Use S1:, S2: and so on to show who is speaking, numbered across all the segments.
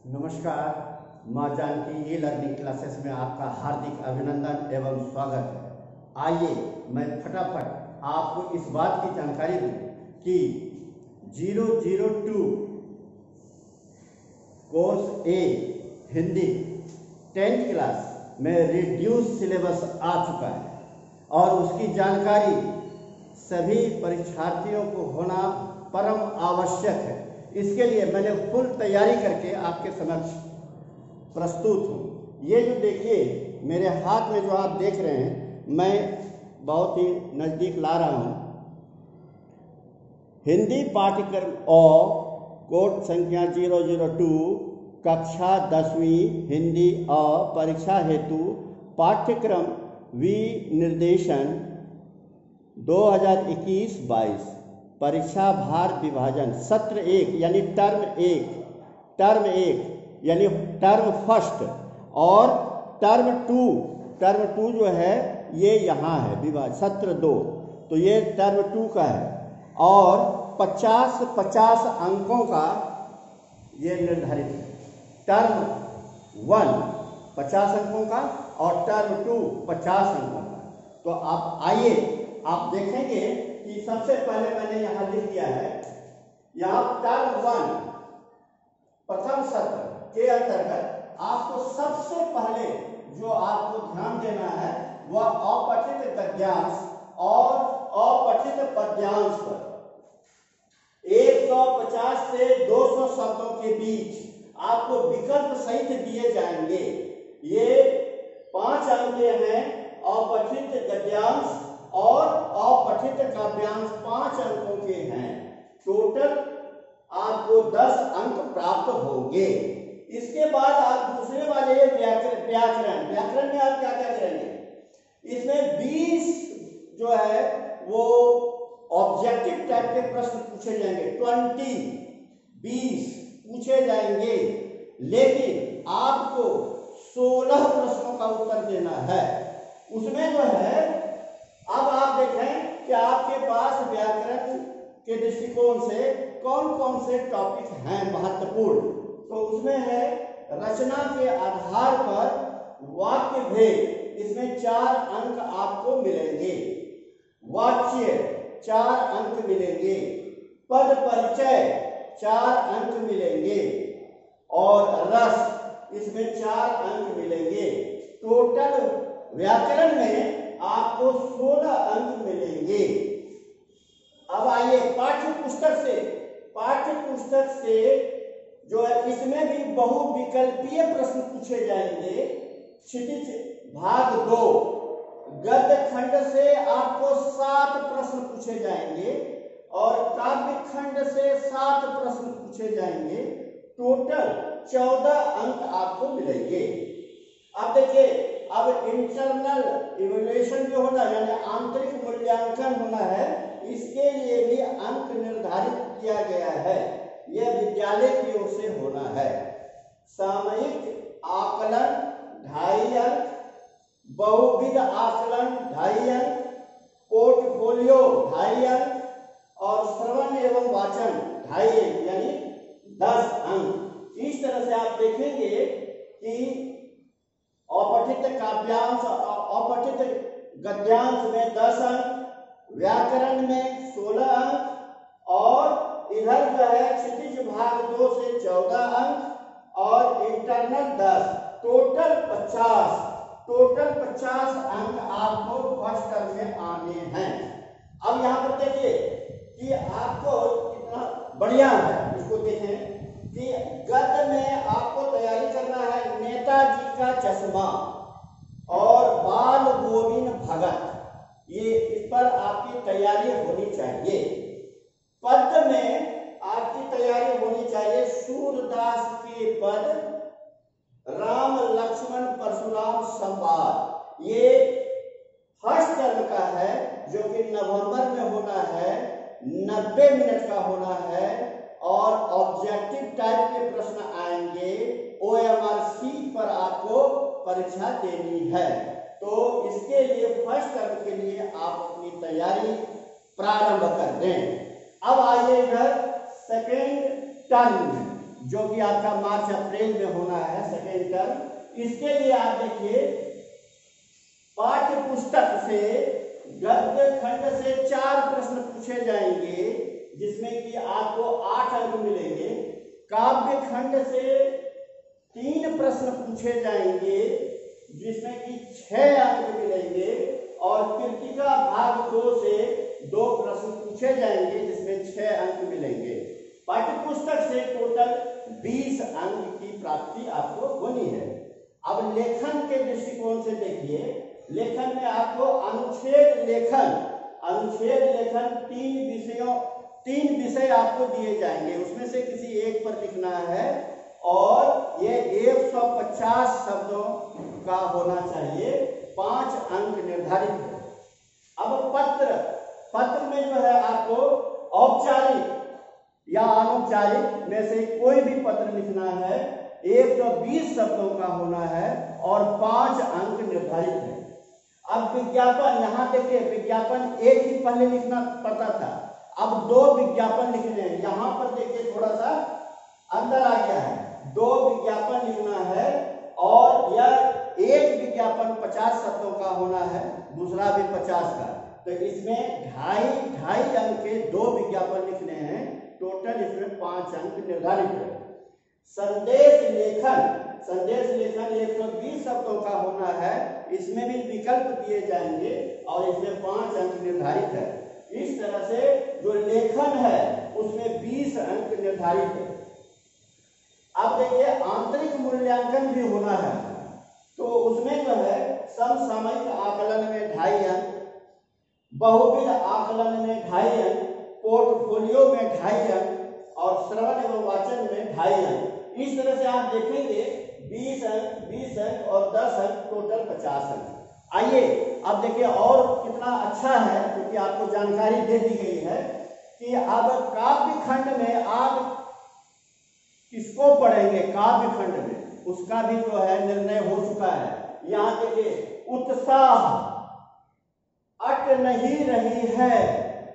S1: नमस्कार। माँ Janaki e learning classes में आपका हार्दिक अभिनंदन एवं स्वागत है। आइए मैं फटाफट आपको इस बात की जानकारी दूं कि 002 कोर्स ए हिंदी 10th क्लास में रिड्यूस सिलेबस आ चुका है और उसकी जानकारी सभी परीक्षार्थियों को होना परम आवश्यक है। इसके लिए मैंने फुल तैयारी करके आपके समक्ष प्रस्तुत हूँ। ये जो देखिए मेरे हाथ में जो आप देख रहे हैं, मैं बहुत ही नज़दीक ला रहा हूँ। हिंदी पाठ्यक्रम कोड संख्या 002 कक्षा 10वीं हिंदी परीक्षा हेतु पाठ्यक्रम विनिर्देशन 2021-22 परीक्षा भार विभाजन सत्र 1 यानी टर्म 1 यानी टर्म फर्स्ट और टर्म 2 जो है ये यहाँ है विभाजन सत्र 2, तो ये टर्म 2 का है और 50 अंकों का ये निर्धारित है। टर्म 1 50 अंकों का और टर्म 2 50 अंकों का। तो आप आइए आप देखेंगे कि सबसे पहले मैंने यहाँ लिख दिया है, यहाँ टर्म 1 प्रथम सत्र के अंतर्गत आपको सबसे पहले जो आपको ध्यान देना है वह अपठित गद्यांश और अपठित पद्यांश पर 150 से 200 शब्दों के बीच आपको विकल्प सहित दिए जाएंगे। ये 5 अंक हैं अपठित गद्यांश और अपठित काव्यांश 5 अंकों के हैं। टोटल आपको 10 अंक प्राप्त होंगे। इसके बाद आप दूसरे वाले व्याकरण में आप क्या क्या करेंगे, इसमें 20 जो है वो ऑब्जेक्टिव टाइप के प्रश्न पूछे जाएंगे। 20 पूछे जाएंगे, लेकिन आपको 16 प्रश्नों का उत्तर देना है। उसमें जो है अब आप देखें कि आपके पास व्याकरण के दृष्टिकोण से कौन कौन से टॉपिक हैं महत्वपूर्ण। तो उसमें है रचना के आधार पर वाक्य भेद, इसमें 4 अंक आपको मिलेंगे। वाच्य 4 अंक मिलेंगे। पद परिचय 4 अंक मिलेंगे और रस इसमें 4 अंक मिलेंगे। टोटल व्याकरण में आपको 16 अंक मिलेंगे। अब आइए पाठ्य पुस्तक से जो है इसमें भी बहुविकल्पीय प्रश्न पूछे जाएंगे। क्षितिज भाग 2 गद्य खंड से आपको 7 प्रश्न पूछे जाएंगे और काव्य खंड से 7 प्रश्न पूछे जाएंगे। टोटल 14 अंक आपको मिलेंगे। अब देखिए, अब इंटरनल इवैल्यूएशन जो होना यानी आंतरिक मूल्यांकन होना है, इसके लिए भी अंक निर्धारित किया गया है। यह विद्यालय की ओर से होना है। सामयिक आकलन 2.5 अंक, बहुविध आकलन 2.5 अंक, पोर्टफोलियो 2.5 अंक और श्रवण एवं वाचन 2.5 अंक यानी 10 अंक। इस तरह से आप देखेंगे कि अपठित काव्यांश अपठित गद्यांश में 10 अंक, व्याकरण में 16 अंक और इधर जो है क्षितिज भाग 2 से 14 अंक और इंटरनल 10। टोटल 50 अंक आपको फर्स्ट टर्म में आने हैं। अब यहाँ पर देखिए कि आपको कितना बढ़िया है, इसको देखें कि गद्य में आपको तैयारी करना है नेताजी का चश्मा और बाल गोविंद भगत, ये इस पर आपकी तैयारी होनी चाहिए। पद्य में आपकी तैयारी होनी चाहिए सूरदास के पद, राम लक्ष्मण परशुराम संवाद, ये फर्स्ट टर्म का है जो कि नवंबर में होना है। 90 मिनट का होना है और ऑब्जेक्टिव टाइप के प्रश्न आएंगे। OMR शीट पर आपको परीक्षा देनी है। तो इसके लिए फर्स्ट टर्म के लिए आप अपनी तैयारी प्रारंभ कर दें। अब आइए इधर सेकेंड टर्म जो कि आपका मार्च अप्रैल में होना है सेकेंड टर्म। इसके लिए आप देखिए पाठ्य पुस्तक से गद्य खंड से 4 प्रश्न पूछे जाएंगे जिसमें कि आपको 8 अंक मिलेंगे। काव्य खंड से 3 प्रश्न पूछे जाएंगे जिसमें कि 6 अंक मिलेंगे और कृतिका भाग 2 से 2 प्रश्न पूछे जाएंगे जिसमें 6 अंक मिलेंगे। पाठ्य पुस्तक से टोटल 20 अंक की प्राप्ति आपको होनी है। अब लेखन के दृष्टिकोण से देखिए, लेखन में आपको अनुच्छेद लेखन 3 विषय आपको दिए जाएंगे, उसमें से किसी एक पर लिखना है और ये 150 शब्दों का होना चाहिए, 5 अंक निर्धारित है। अब पत्र में जो है आपको औपचारिक या अनौपचारिक में से कोई भी पत्र लिखना है, 120 शब्दों का होना है और 5 अंक निर्धारित है। अब विज्ञापन, यहाँ देखिए विज्ञापन एक ही पहले लिखना पड़ता था, अब 2 विज्ञापन लिखने हैं। यहाँ पर देखिए थोड़ा सा अंदर आ गया है, 2 विज्ञापन लिखना है और यह एक विज्ञापन 50 शब्दों का होना है, दूसरा भी 50 का। तो इसमें ढाई अंक के 2 विज्ञापन लिखने हैं, टोटल इसमें 5 अंक निर्धारित है। संदेश लेखन 120 शब्दों का होना है, इसमें भी विकल्प दिए जाएंगे और इसमें 5 अंक निर्धारित है। इस तरह से जो लेखन है उसमें 20 अंक निर्धारित है। अब देखिए आंतरिक मूल्यांकन भी होना है, तो उसमें जो है समसामयिक आकलन में 2.5 अंक, बहुविध आकलन में 2.5 अंक, पोर्टफोलियो में 2.5 अंक और श्रवण एवं वाचन में 2.5 अंक। इस तरह से आप देखेंगे 20 अंक और 10 अंक, टोटल 50 अंक। आइए अब देखिए और कितना अच्छा है, क्योंकि आपको जानकारी दे दी गई है कि अब काव्य खंड में आप किसको पढ़ेंगे। काव्य खंड में उसका भी जो है निर्णय हो चुका है। यहाँ देखिए उत्साह अट नहीं रही है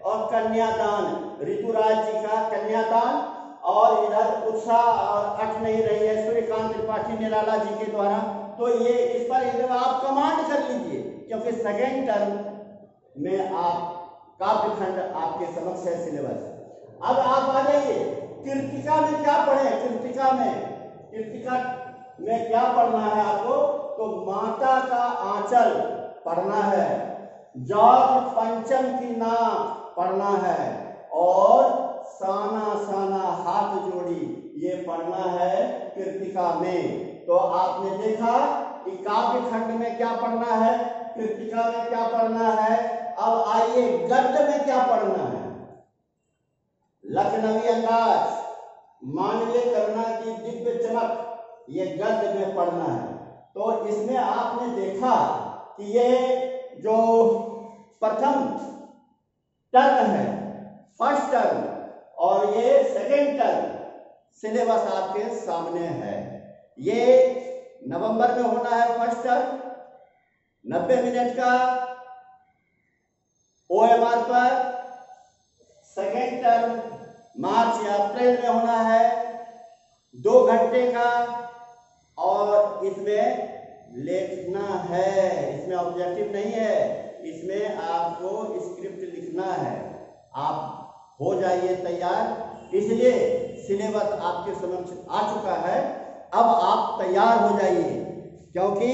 S1: और कन्यादान, ऋतुराज जी का कन्यादान, और इधर उत्साह और अट नहीं रही है सूर्यकांत त्रिपाठी निराला जी के द्वारा। तो ये इस पर इधर आप कमांड कर लीजिए, क्योंकि सेकेंड टर्म में आप काव्य खंड आपके समक्ष है सिलेबस। अब आप आ जाइए कृतिका में क्या पढ़े। कृतिका में क्या पढ़ना है आपको, तो माता का आंचल पढ़ना है, जौत पंचम की नाक पढ़ना है और साना साना हाथ जोड़ी ये पढ़ना है कृतिका में। तो आपने देखा कि काव्य खंड में क्या पढ़ना है, कृतिका में क्या पढ़ना है। अब आइए गद्य में क्या पढ़ना है। लखनवी अंदाज, मानवीय करुणा की दिव्य चमक, ये गद्य में पढ़ना है। तो इसमें आपने देखा कि ये जो प्रथम टर्म है, फर्स्ट टर्म, और ये सेकेंड टर्म सिलेबस आपके सामने है। ये नवंबर में होना है फर्स्ट टर्म, 90 मिनट का OMR पर। सेकेंड टर्म मार्च या अप्रैल में होना है, 2 घंटे का, और इसमें लिखना है, इसमें ऑब्जेक्टिव नहीं है, इसमें आपको स्क्रिप्ट लिखना है। आप हो जाइए तैयार, इसलिए सिलेबस आपके समक्ष आ चुका है। अब आप तैयार हो जाइए, क्योंकि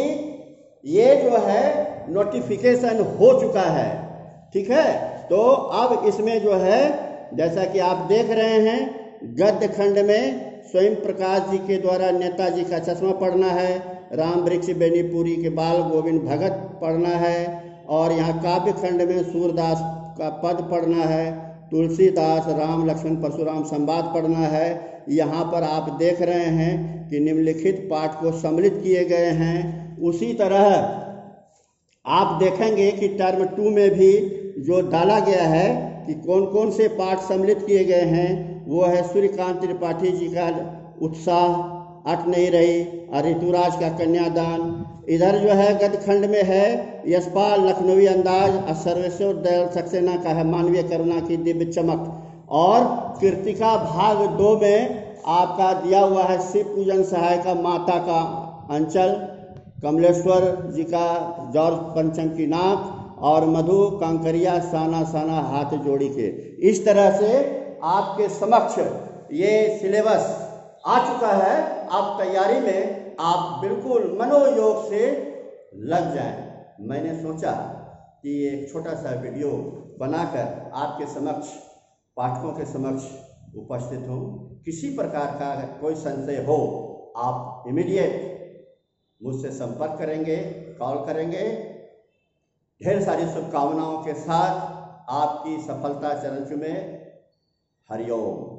S1: ये जो है नोटिफिकेशन हो चुका है, ठीक है। तो अब इसमें जो है जैसा कि आप देख रहे हैं, गद्य खंड में स्वयं प्रकाश जी के द्वारा नेताजी का चश्मा पढ़ना है, राम वृक्ष बेनीपुरी के बाल गोविंद भगत पढ़ना है, और यहाँ काव्य खंड में सूरदास का पद पढ़ना है, तुलसीदास राम लक्ष्मण परशुराम संवाद पढ़ना है। यहाँ पर आप देख रहे हैं कि निम्नलिखित पाठ को सम्मिलित किए गए हैं। उसी तरह आप देखेंगे कि टर्म 2 में भी जो डाला गया है कि कौन कौन से पाठ सम्मिलित किए गए हैं, वो है सूर्यकांत त्रिपाठी जी का उत्साह अट नहीं रही, और ऋतुराज का कन्यादान। इधर जो है गद्य खंड में है यशपाल लखनवी अंदाज, और सर्वेश्वर दयाल सक्सेना का है मानवीय करुणा की दिव्य चमक। और कृतिका भाग 2 में आपका दिया हुआ है शिव पूजन सहायिका माता का अंचल, कमलेश्वर जी का जौर पंचम की नाक और मधु कांकरिया साना साना हाथ जोड़ी के। इस तरह से आपके समक्ष ये सिलेबस आ चुका है। आप तैयारी में आप बिल्कुल मनोयोग से लग जाएं। मैंने सोचा कि एक छोटा सा वीडियो बनाकर आपके समक्ष, पाठकों के समक्ष उपस्थित हूँ। किसी प्रकार का कोई संशय हो आप इमीडिएट मुझसे संपर्क करेंगे, कॉल करेंगे। ढेर सारी शुभकामनाओं के साथ आपकी सफलता चरण चूमे। हरिओम।